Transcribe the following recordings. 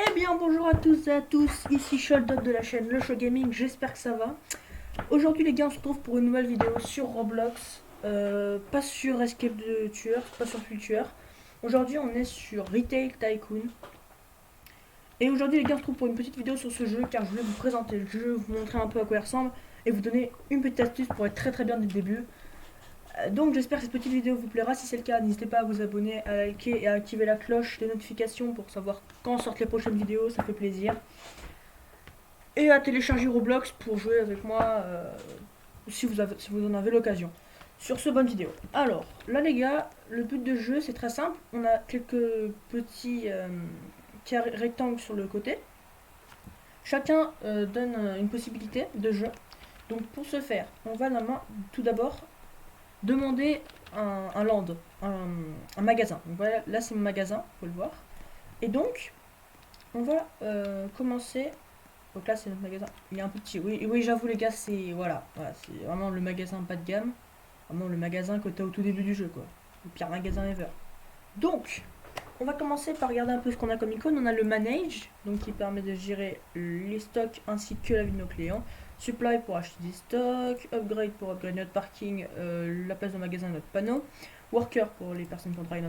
Eh bien bonjour à tous et à tous, ici Sheldon de la chaîne Le Show Gaming, j'espère que ça va. Aujourd'hui les gars on se retrouve pour une nouvelle vidéo sur Roblox, pas sur Escape de Tueur, pas sur Future. Aujourd'hui on est sur Retail Tycoon. Et aujourd'hui les gars on se retrouve pour une petite vidéo sur ce jeu car je voulais vous présenter le jeu, vous montrer un peu à quoi il ressemble et vous donner une petite astuce pour être très bien dès le début. Donc j'espère que cette petite vidéo vous plaira, si c'est le cas n'hésitez pas à vous abonner, à liker et à activer la cloche de notification pour savoir quand sortent les prochaines vidéos, ça fait plaisir. Et à télécharger Roblox pour jouer avec moi si vous en avez l'occasion. Sur ce, bonne vidéo. Alors, là les gars, le but de jeu c'est très simple. On a quelques petits rectangles sur le côté. Chacun donne une possibilité de jeu. Donc pour ce faire, on va tout d'abord demander un land, un magasin. Donc voilà, là c'est mon magasin, faut le voir. Et donc, on va commencer. Donc là c'est notre magasin. Il est un peu petit. Oui, oui j'avoue les gars, voilà, c'est vraiment le magasin pas de gamme. Vraiment le magasin que t'as au tout début du jeu quoi. Le pire magasin ever. Donc, on va commencer par regarder un peu ce qu'on a comme icône. On a le manage, donc qui permet de gérer les stocks ainsi que la vie de nos clients. Supply pour acheter des stocks. Upgrade pour upgrade notre parking, la place de magasin, notre panneau. Worker pour les personnes qui travaillent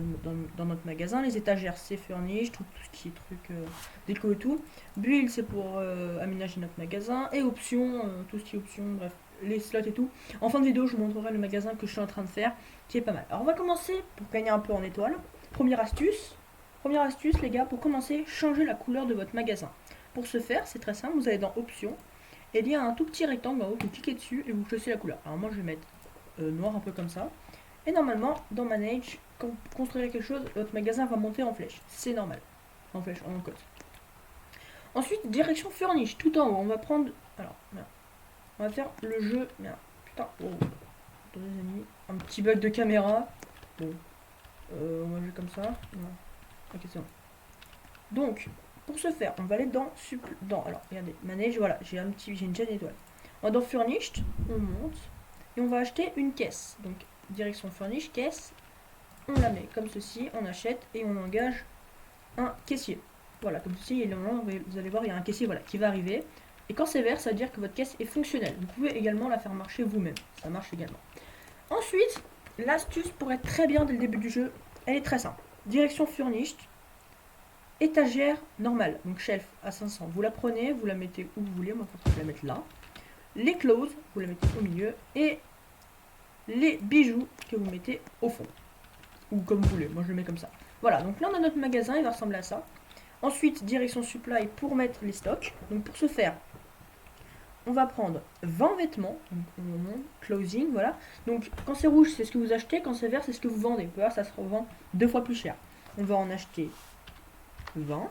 dans notre magasin. Les étagères c'est furnish, tout ce qui est truc déco et tout. Build c'est pour aménager notre magasin. Et options, tout ce qui est options, bref, les slots et tout. En fin de vidéo je vous montrerai le magasin que je suis en train de faire, qui est pas mal. Alors on va commencer pour gagner un peu en étoiles. Première astuce les gars, pour commencer, changer la couleur de votre magasin. Pour ce faire, c'est très simple, vous allez dans options, et il y a un tout petit rectangle en haut, vous cliquez dessus et vous choisissez la couleur. Alors moi je vais mettre noir un peu comme ça. Et normalement, dans Manage, quand vous construirez quelque chose, votre magasin va monter en flèche. C'est normal. En flèche, en côte. Ensuite, direction Furnish, tout en haut. On va prendre. Alors, merde. On va faire le jeu. Merde. Putain. Oh. Attendez, les amis. Un petit bug de caméra. Bon. On va jouer comme ça. Non. Ok, c'est bon. Donc, pour ce faire, on va aller dans alors, regardez, Manage, voilà, j'ai une chaîne étoile. On va dans Furnished, on monte, et on va acheter une caisse. Donc, direction Furnished, caisse, on la met comme ceci, on achète, et on engage un caissier. Voilà, comme ceci, et normalement, vous allez voir, il y a un caissier voilà, qui va arriver. Et quand c'est vert, ça veut dire que votre caisse est fonctionnelle. Vous pouvez également la faire marcher vous-même. Ça marche également. Ensuite, l'astuce pour être très bien dès le début du jeu, elle est très simple. Direction Furnished, étagère normale, donc shelf à 500. Vous la prenez, vous la mettez où vous voulez, moi je vais la mettre là. Les clothes, vous la mettez au milieu. Et les bijoux que vous mettez au fond. Ou comme vous voulez, moi je le mets comme ça. Voilà, donc là on a notre magasin, il va ressembler à ça. Ensuite, direction supply pour mettre les stocks. Donc pour ce faire, on va prendre 20 vêtements. Donc on monte, closing, voilà. Donc quand c'est rouge, c'est ce que vous achetez. Quand c'est vert, c'est ce que vous vendez. Vous pouvez voir, ça se revend 2 fois plus cher. On va en acheter 20.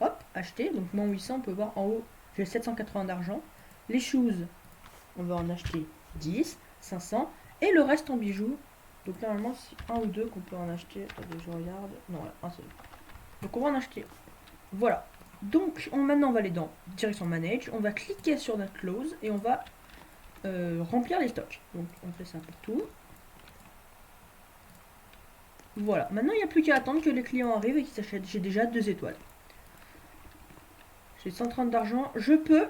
Hop, acheter. Donc moins 800, on peut voir en haut, j'ai 780 d'argent. Les shoes, on va en acheter 10, 500. Et le reste en bijoux. Donc normalement, c'est un ou deux qu'on peut en acheter. Attendez, je regarde. Non, voilà, un seul. Donc on va en acheter. Voilà. Donc maintenant, on va aller dans direction manage. On va cliquer sur notre close et on va remplir les stocks. Donc on fait ça pour tout. Voilà. Maintenant, il n'y a plus qu'à attendre que les clients arrivent et qu'ils s'achètent. J'ai déjà 2 étoiles. J'ai 130 d'argent. Je peux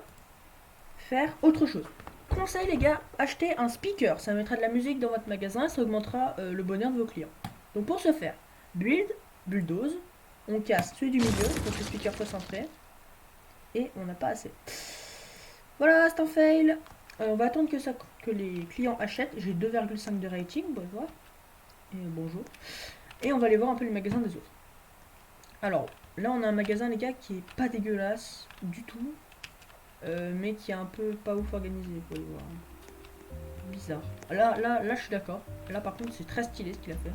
faire autre chose. Conseil les gars, achetez un speaker. Ça mettra de la musique dans votre magasin et ça augmentera le bonheur de vos clients. Donc pour ce faire, build, bulldoze. On casse celui du milieu pour que le speaker soit centré. Et on n'a pas assez. Voilà, c'est un fail. On va attendre que les clients achètent. J'ai 2,5 de rating, bon voir. Et bonjour. Et on va aller voir un peu les magasins des autres. Alors, là on a un magasin les gars qui est pas dégueulasse du tout. Mais qui est un peu pas ouf organisé, vous pouvez voir. Bizarre. Là je suis d'accord. Là par contre c'est très stylé ce qu'il a fait.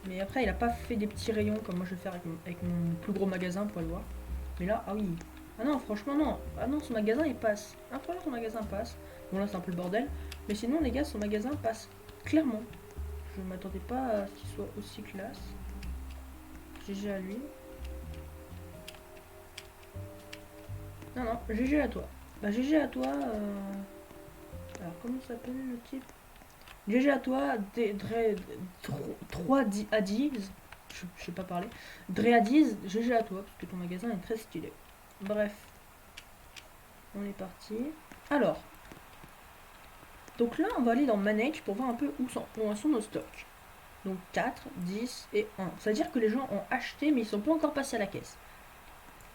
Mais après il a pas fait des petits rayons comme moi je vais faire avec mon plus gros magasin pour le voir. Mais là, ah oui. Ah non, franchement non. Ah non, son magasin il passe. Incroyable, son magasin passe. Bon là c'est un peu le bordel. Mais sinon les gars, son magasin passe clairement. Je m'attendais pas à ce qu'il soit aussi classe. GG à lui. Non, non, GG à toi. Bah GG à toi. Alors comment s'appelle le type? GG à toi, 3 à 10. je sais pas parler. Dreadiz, GG à toi, parce que ton magasin est très stylé. Bref. On est parti. Alors. Donc là, on va aller dans Manage pour voir un peu où sont nos stocks. Donc 4, 10 et 1. C'est-à-dire que les gens ont acheté, mais ils sont pas encore passés à la caisse.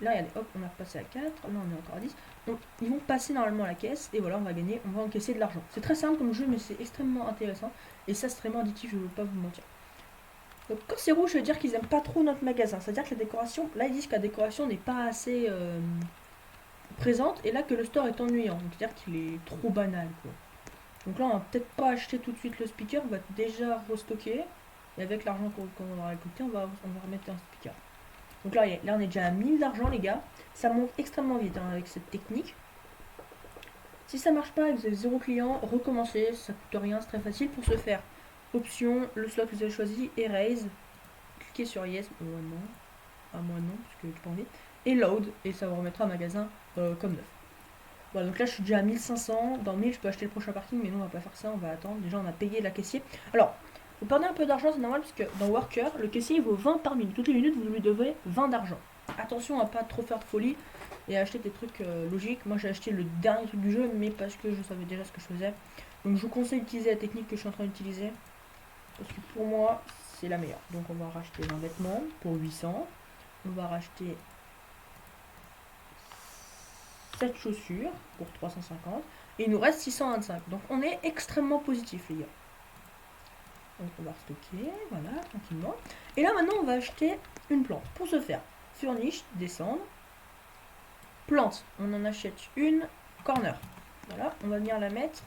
Là, regardez, hop, on a repassé à 4. Là, on est encore à 10. Donc, ils vont passer normalement à la caisse. Et voilà, on va gagner, on va encaisser de l'argent. C'est très simple comme jeu, mais c'est extrêmement intéressant. Et ça, c'est extrêmement addictif, je ne veux pas vous mentir. Donc, quand c'est rouge, ça veut dire qu'ils aiment pas trop notre magasin. C'est-à-dire que la décoration, là, ils disent que la décoration n'est pas assez présente. Et là, que le store est ennuyant. Donc, c'est-à-dire qu'il est trop banal, quoi. Donc là, on va peut-être pas acheter tout de suite le speaker. On va déjà restocker. Et avec l'argent qu'on aura récolté, on va remettre un speaker. Donc là, on est déjà à 1000 d'argent, les gars. Ça monte extrêmement vite hein, avec cette technique. Si ça marche pas et que vous avez 0 client, recommencez. Ça coûte rien, c'est très facile. Pour ce faire, option, le slot que vous avez choisi, erase. Cliquez sur yes. Non. Ah, moi non, parce que j'ai pas envie. Et load. Et ça vous remettra un magasin comme neuf. Voilà, donc là, je suis déjà à 1500. Dans 1000, je peux acheter le prochain parking. Mais non, on va pas faire ça. On va attendre. Déjà, on a payé la caissier. Alors. Vous perdez un peu d'argent, c'est normal, parce que dans Worker, le caissier il vaut 20 par minute. Toutes les minutes, vous lui devez 20 d'argent. Attention à pas trop faire de folie et à acheter des trucs logiques. Moi, j'ai acheté le dernier truc du jeu, mais parce que je savais déjà ce que je faisais. Donc, je vous conseille d'utiliser la technique que je suis en train d'utiliser. Parce que pour moi, c'est la meilleure. Donc, on va racheter un vêtement pour 800. On va racheter 7 chaussures pour 350. Et il nous reste 625. Donc, on est extrêmement positif, les gars. Donc on va stocker, voilà, tranquillement. Et là maintenant on va acheter une plante. Pour ce faire, furnish, descendre. Plante, on en achète une, corner. Voilà, on va venir la mettre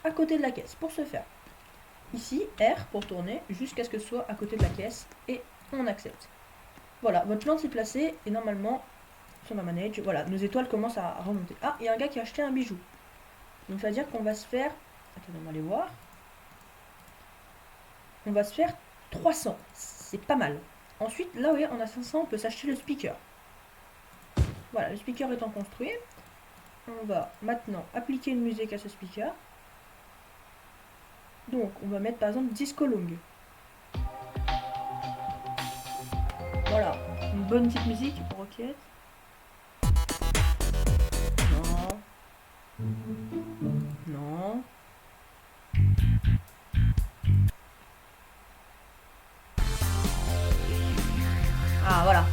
à côté de la caisse. Pour ce faire, ici, R pour tourner, jusqu'à ce que ce soit à côté de la caisse. Et on accepte. Voilà, votre plante est placée et normalement, sur ma manage, voilà, nos étoiles commencent à remonter. Ah, il y a un gars qui a acheté un bijou. Donc ça veut dire qu'on va se faire... Attendez, on va aller voir. On va se faire 300. C'est pas mal. Ensuite, là, oui, on a 500, on peut s'acheter le speaker. Voilà, le speaker étant construit. On va maintenant appliquer une musique à ce speaker. Donc, on va mettre par exemple Disco Long. Voilà, une bonne petite musique. Roquette. Non. Non. Ah, voilà.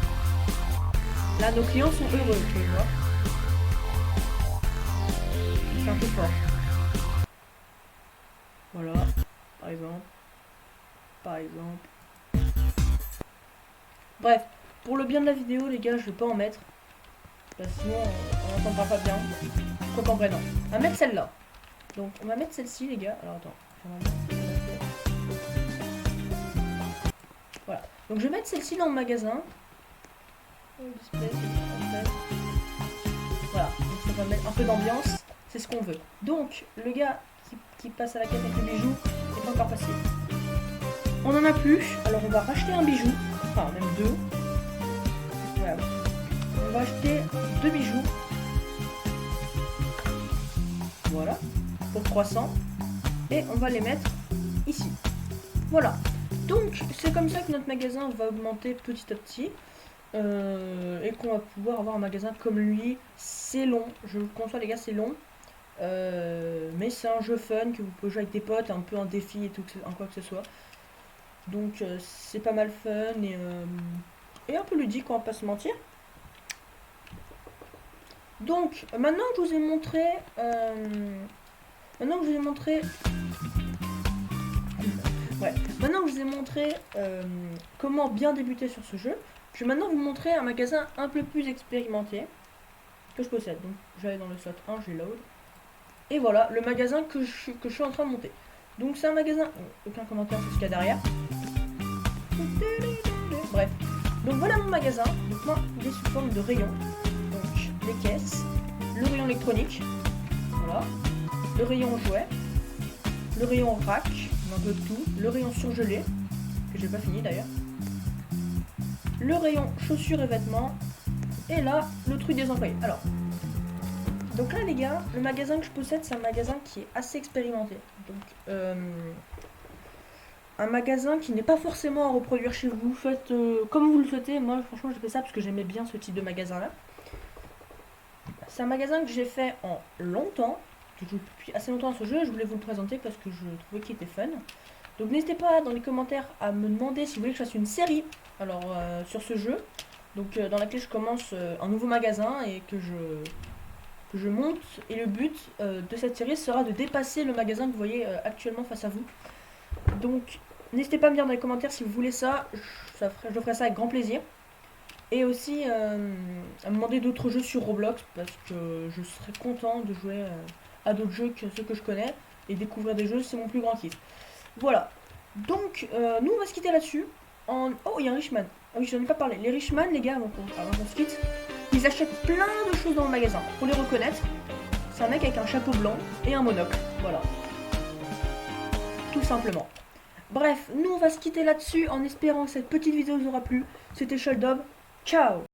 Là, nos clients sont heureux, tu vois. C'est un peu fort. Voilà, par exemple. Par exemple. Bref, pour le bien de la vidéo, les gars, je vais pas en mettre. Parce que sinon, on n'entendra pas bien. Quoi en vrai, non. On va mettre celle-là. Donc, on va mettre celle-ci, les gars. Alors, attends. Voilà. Donc, je vais mettre celle-ci dans le magasin. Display, voilà. Donc, ça va mettre un peu d'ambiance. C'est ce qu'on veut. Donc, le gars qui passe à la caisse avec le bijou est encore passé. On en a plus. Alors, on va racheter un bijou. Enfin, même deux. Voilà. On va acheter 2 bijoux. Voilà. Pour 300. Et on va les mettre ici. Voilà. Donc, c'est comme ça que notre magasin va augmenter petit à petit. Et qu'on va pouvoir avoir un magasin comme lui. C'est long. Je le conçois, les gars, c'est long. Mais c'est un jeu fun que vous pouvez jouer avec des potes, un peu un défi et tout, en quoi que ce soit. Donc, c'est pas mal fun et un peu ludique, on va pas se mentir. Donc, maintenant que je vous ai montré... Maintenant que je vous ai montré comment bien débuter sur ce jeu, je vais maintenant vous montrer un magasin un peu plus expérimenté que je possède. Donc, j'allais dans le slot 1, j'ai load. Et voilà, le magasin que je suis en train de monter. Donc, c'est un magasin... aucun commentaire sur ce qu'il y a derrière. Bref. Donc, voilà mon magasin. Donc, moi, il est sous forme de rayons. Donc, les caisses, le rayon électronique, voilà, le rayon jouet, le rayon rack, on englobe tout, le rayon surgelé, que j'ai pas fini d'ailleurs, le rayon chaussures et vêtements, et là, le truc des employés. Alors, donc là les gars, le magasin que je possède, c'est un magasin qui est assez expérimenté. Donc, un magasin qui n'est pas forcément à reproduire chez vous. Faites comme vous le souhaitez. Moi, franchement, j'ai fait ça parce que j'aimais bien ce type de magasin-là. C'est un magasin que j'ai fait en longtemps. Je joue depuis assez longtemps à ce jeu et je voulais vous le présenter parce que je trouvais qu'il était fun. Donc n'hésitez pas dans les commentaires à me demander si vous voulez que je fasse une série alors, sur ce jeu. Donc dans laquelle je commence un nouveau magasin et que je monte. Et le but de cette série sera de dépasser le magasin que vous voyez actuellement face à vous. Donc n'hésitez pas à me dire dans les commentaires si vous voulez ça. Je ferai ça avec grand plaisir. Et aussi à me demander d'autres jeux sur Roblox parce que je serais content de jouer à d'autres jeux que ceux que je connais et découvrir des jeux, c'est mon plus grand kiff. Voilà. Donc nous on va se quitter là-dessus. Oh, il y a un Richman. Ah oui, je n'en ai pas parlé. Les Richman, les gars, avant qu'on se quitte, ils achètent plein de choses dans le magasin. Pour les reconnaître, c'est un mec avec un chapeau blanc et un monocle. Voilà. Tout simplement. Bref, nous on va se quitter là-dessus en espérant que cette petite vidéo vous aura plu. C'était Sheldon. Ciao!